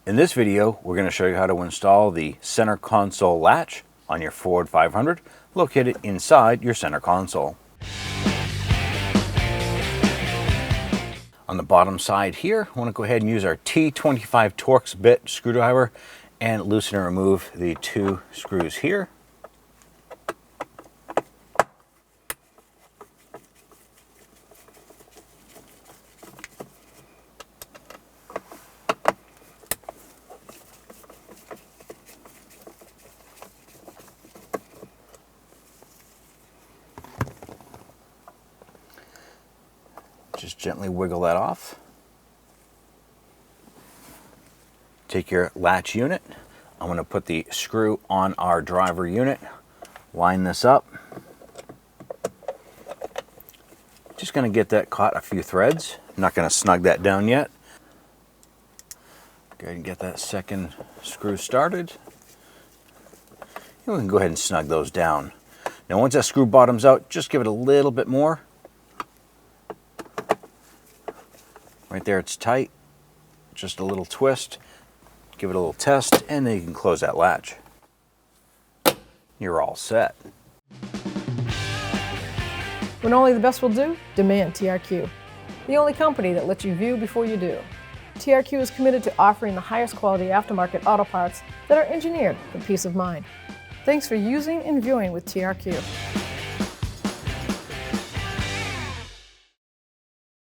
In this video, we're going to show you how to install the center console latch on your Ford 500 located inside your center console. On the bottom side here, I want to go ahead and use our T25 Torx bit screwdriver and loosen and remove the two screws here. Just gently wiggle that off. Take your latch unit. I'm going to put the screw on our driver unit. Line this up. Just going to get that caught a few threads. I'm not going to snug that down yet. Go ahead and get that second screw started. And we can go ahead and snug those down. Now once that screw bottoms out, just give it a little bit more. Right there it's tight, just a little twist, give it a little test, and then you can close that latch. You're all set. When only the best will do, demand TRQ. The only company that lets you view before you do. TRQ is committed to offering the highest quality aftermarket auto parts that are engineered for peace of mind. Thanks for using and viewing with TRQ.